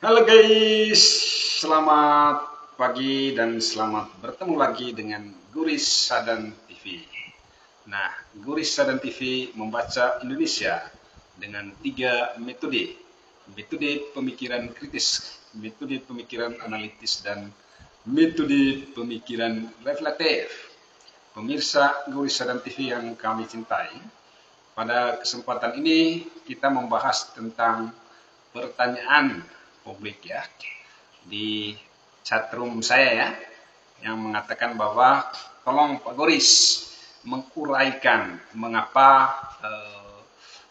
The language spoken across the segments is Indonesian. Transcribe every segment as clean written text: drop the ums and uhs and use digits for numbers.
Halo guys, selamat pagi dan selamat bertemu lagi dengan Guris Sadan TV. Nah, Guris Sadan TV membaca Indonesia dengan 3 metode. Metode pemikiran kritis, metode pemikiran analitis, dan metode pemikiran reflektif. Pemirsa Guris Sadan TV yang kami cintai, pada kesempatan ini kita membahas tentang pertanyaan publik ya di chatroom saya ya, yang mengatakan bahwa tolong Pak Goris menguraikan mengapa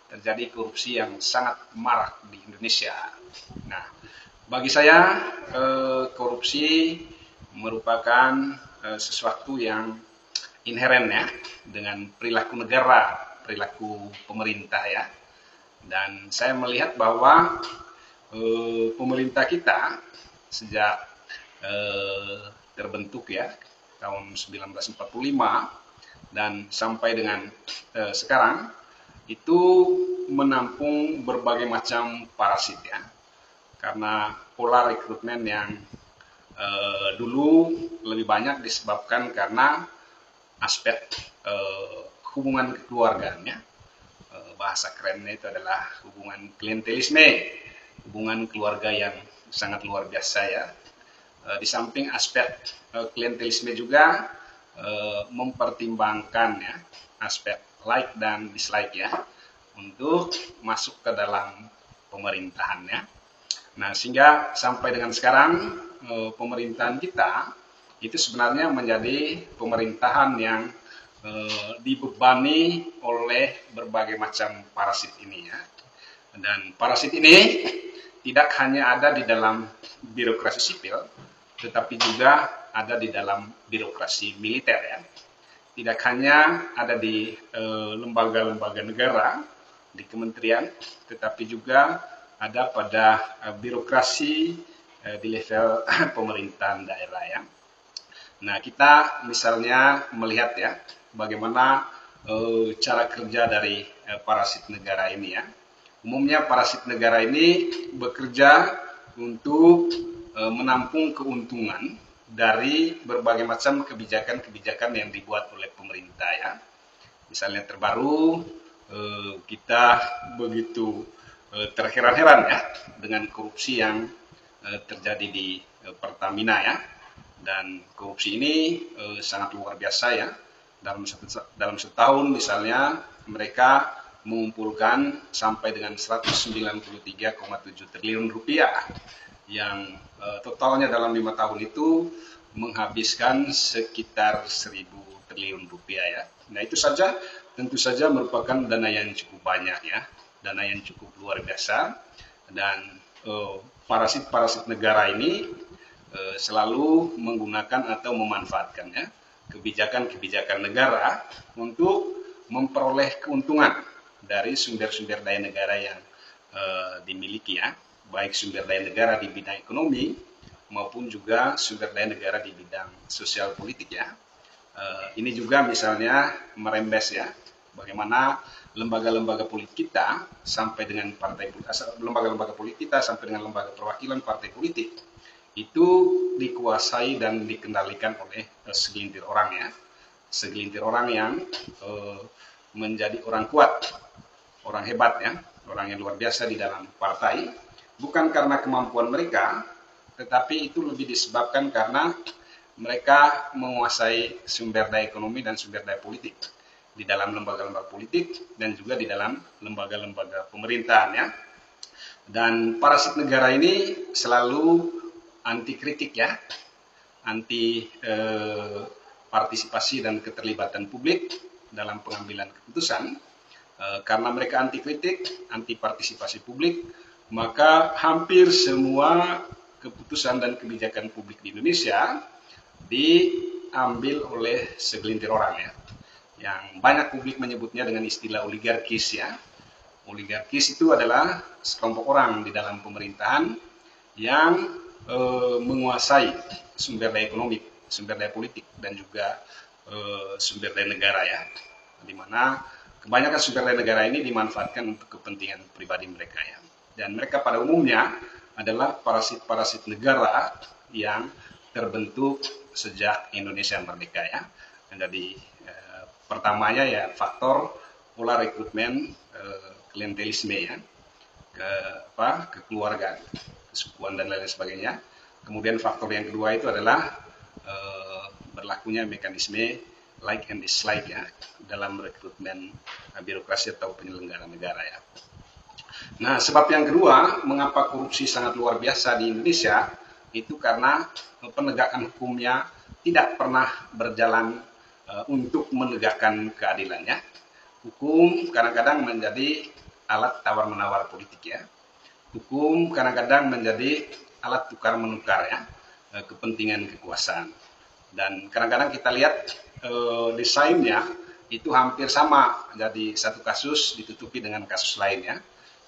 terjadi korupsi yang sangat marak di Indonesia. Nah, bagi saya korupsi merupakan sesuatu yang inheren ya dengan perilaku negara, perilaku pemerintah ya. Dan saya melihat bahwa pemerintah kita sejak terbentuk ya tahun 1945 dan sampai dengan sekarang itu menampung berbagai macam parasit ya, karena pola rekrutmen yang dulu lebih banyak disebabkan karena aspek hubungan kekeluargaannya. Bahasa kerennya itu adalah hubungan klientelisme, hubungan keluarga yang sangat luar biasa ya. Di samping aspek klientelisme juga mempertimbangkan ya aspek like dan dislike ya untuk masuk ke dalam pemerintahan ya. Nah, sehingga sampai dengan sekarang pemerintahan kita itu sebenarnya menjadi pemerintahan yang dibebani oleh berbagai macam parasit ini ya. Dan parasit ini tidak hanya ada di dalam birokrasi sipil, tetapi juga ada di dalam birokrasi militer ya. Tidak hanya ada di lembaga-lembaga negara, di kementerian, tetapi juga ada pada birokrasi di level pemerintahan daerah ya. Nah, kita misalnya melihat ya bagaimana cara kerja dari parasit negara ini ya. Umumnya parasit negara ini bekerja untuk menampung keuntungan dari berbagai macam kebijakan-kebijakan yang dibuat oleh pemerintah ya. Misalnya terbaru kita begitu terheran-heran ya dengan korupsi yang terjadi di Pertamina ya. Dan korupsi ini sangat luar biasa ya. Dalam setahun misalnya mereka mengumpulkan sampai dengan 193,7 triliun rupiah yang totalnya dalam 5 tahun itu menghabiskan sekitar 1.000 triliun rupiah ya. Nah, itu saja tentu saja merupakan dana yang cukup banyak ya, dana yang cukup luar biasa. Dan parasit-parasit negara ini selalu menggunakan atau memanfaatkan ya kebijakan-kebijakan negara untuk memperoleh keuntungan dari sumber-sumber daya negara yang dimiliki ya, baik sumber daya negara di bidang ekonomi maupun juga sumber daya negara di bidang sosial politik ya. Ini juga misalnya merembes ya bagaimana lembaga-lembaga politik kita sampai dengan lembaga-lembaga politik kita sampai dengan lembaga perwakilan partai politik itu dikuasai dan dikendalikan oleh segelintir orang ya, segelintir orang yang menjadi orang kuat, orang hebat ya, orang yang luar biasa di dalam partai, bukan karena kemampuan mereka, tetapi itu lebih disebabkan karena mereka menguasai sumber daya ekonomi dan sumber daya politik di dalam lembaga-lembaga politik dan juga di dalam lembaga-lembaga pemerintahan ya. Dan parasit negara ini selalu anti kritik ya, anti partisipasi dan keterlibatan publik dalam pengambilan keputusan. Karena mereka anti kritik, anti partisipasi publik, maka hampir semua keputusan dan kebijakan publik di Indonesia diambil oleh segelintir orang ya, yang banyak publik menyebutnya dengan istilah oligarkis ya. Oligarkis itu adalah sekelompok orang di dalam pemerintahan yang menguasai sumber daya ekonomi, sumber daya politik, dan juga sumber daya negara ya, di mana kebanyakan sumber daya negara ini dimanfaatkan untuk kepentingan pribadi mereka ya. Dan mereka pada umumnya adalah parasit-parasit negara yang terbentuk sejak Indonesia merdeka ya. Jadi pertamanya ya faktor pola rekrutmen klientelisme ya, kekeluargaan, kesukuan dan lain sebagainya. Kemudian faktor yang kedua itu adalah berlakunya mekanisme like and dislike ya dalam rekrutmen birokrasi atau penyelenggara negara ya. Nah, sebab yang kedua, mengapa korupsi sangat luar biasa di Indonesia, itu karena penegakan hukumnya tidak pernah berjalan untuk menegakkan keadilannya. Hukum kadang-kadang menjadi alat tawar-menawar politik ya. Hukum kadang-kadang menjadi alat tukar-menukar ya, kepentingan kekuasaan. Dan kadang-kadang kita lihat desainnya itu hampir sama, jadi satu kasus ditutupi dengan kasus lainnya.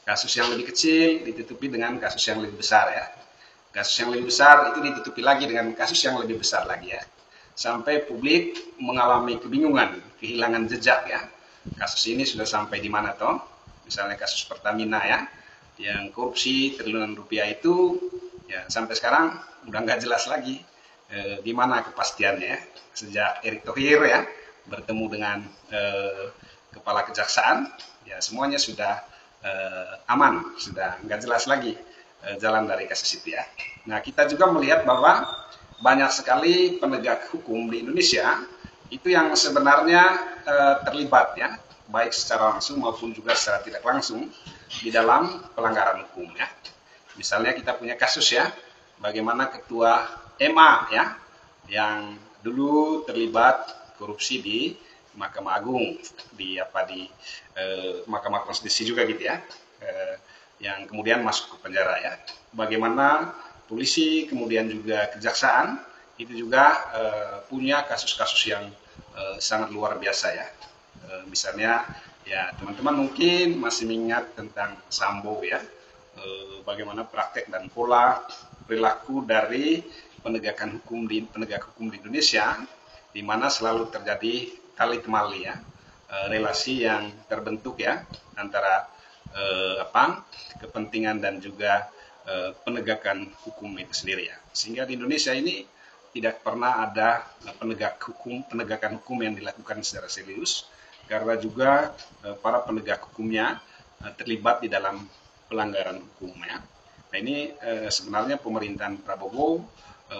Kasus yang lebih kecil ditutupi dengan kasus yang lebih besar ya. Kasus yang lebih besar itu ditutupi lagi dengan kasus yang lebih besar lagi ya. Sampai publik mengalami kebingungan, kehilangan jejak ya. Kasus ini sudah sampai di mana toh? Misalnya kasus Pertamina ya, yang korupsi triliunan rupiah itu ya sampai sekarang udah nggak jelas lagi di mana kepastiannya ya. Sejak Erick Thohir ya bertemu dengan kepala kejaksaan ya semuanya sudah aman, sudah nggak jelas lagi jalan dari kasus itu ya. Nah, kita juga melihat bahwa banyak sekali penegak hukum di Indonesia itu yang sebenarnya terlibat ya, baik secara langsung maupun juga secara tidak langsung di dalam pelanggaran hukum ya. Misalnya kita punya kasus ya, bagaimana ketua MA ya, yang dulu terlibat korupsi di Mahkamah Agung, di Mahkamah Konstitusi juga gitu ya, yang kemudian masuk ke penjara ya. Bagaimana polisi kemudian juga kejaksaan itu juga punya kasus-kasus yang sangat luar biasa ya. Misalnya ya teman-teman mungkin masih mengingat tentang Sambo ya, bagaimana praktek dan pola perilaku dari penegak hukum di Indonesia, di mana selalu terjadi tali temali ya, relasi yang terbentuk ya antara kepentingan dan juga penegakan hukum itu sendiri ya. Sehingga di Indonesia ini tidak pernah ada penegakan hukum yang dilakukan secara serius, karena juga para penegak hukumnya terlibat di dalam pelanggaran hukum ya. Nah ini sebenarnya pemerintahan Prabowo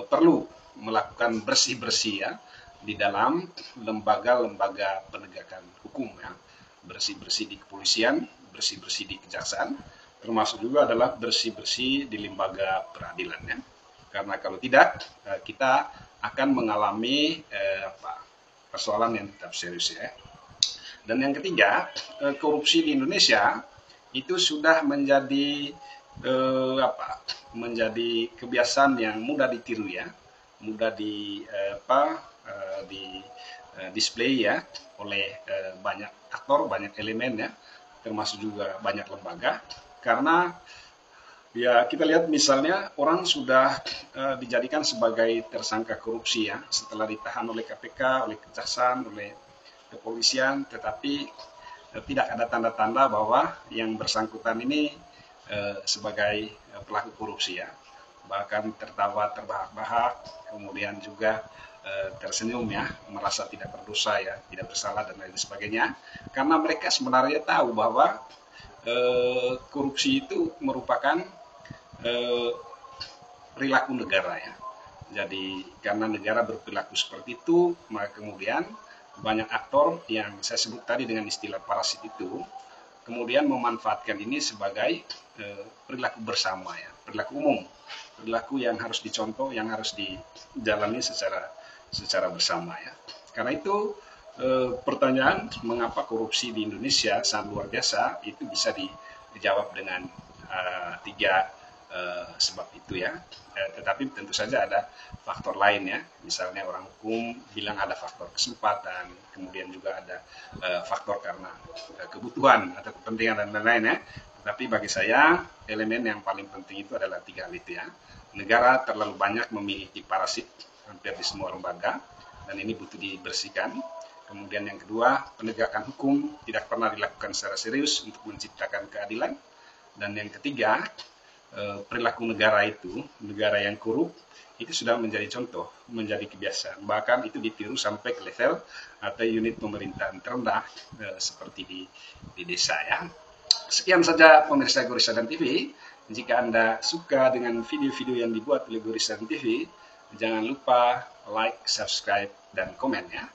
perlu melakukan bersih-bersih ya di dalam lembaga-lembaga penegakan hukum ya, bersih-bersih di kepolisian, bersih-bersih di kejaksaan, termasuk juga adalah bersih-bersih di lembaga peradilan ya. Karena kalau tidak kita akan mengalami persoalan yang tetap serius ya. Dan yang ketiga, korupsi di Indonesia itu sudah menjadi menjadi kebiasaan yang mudah ditiru ya, mudah display ya oleh banyak aktor, banyak elemen ya, termasuk juga banyak lembaga. Karena ya kita lihat misalnya orang sudah dijadikan sebagai tersangka korupsi ya, setelah ditahan oleh KPK, oleh kejaksaan, oleh kepolisian, tetapi tidak ada tanda-tanda bahwa yang bersangkutan ini sebagai pelaku korupsi ya. Bahkan tertawa terbahak-bahak, kemudian juga tersenyum ya, merasa tidak berdosa ya, tidak bersalah dan lain sebagainya. Karena mereka sebenarnya tahu bahwa korupsi itu merupakan perilaku negara ya. Jadi karena negara berperilaku seperti itu, maka kemudian banyak aktor yang saya sebut tadi dengan istilah parasit itu kemudian memanfaatkan ini sebagai perilaku bersama ya, perilaku umum, perilaku yang harus dicontoh, yang harus dijalani secara bersama ya. Karena itu pertanyaan mengapa korupsi di Indonesia sangat luar biasa itu bisa dijawab dengan tiga sebab itu ya. Tetapi tentu saja ada faktor lain ya. Misalnya orang hukum bilang ada faktor kesempatan, kemudian juga ada faktor karena kebutuhan atau kepentingan dan lain-lain ya. Tapi bagi saya elemen yang paling penting itu adalah tiga hal itu ya. Negara terlalu banyak memiliki parasit hampir di semua lembaga dan ini butuh dibersihkan. Kemudian yang kedua, penegakan hukum tidak pernah dilakukan secara serius untuk menciptakan keadilan. Dan yang ketiga, perilaku negara itu, negara yang korup, itu sudah menjadi contoh, menjadi kebiasaan. Bahkan itu ditiru sampai ke level atau unit pemerintahan terendah seperti di desa ya. Sekian saja pemirsa Gorisadan TV. Jika Anda suka dengan video-video yang dibuat oleh Gorisadan TV, jangan lupa like, subscribe, dan komen ya.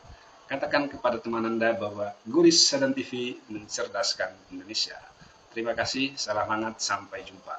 Katakan kepada teman Anda bahwa Gorisadan TV mencerdaskan Indonesia. Terima kasih, salam hangat, sampai jumpa.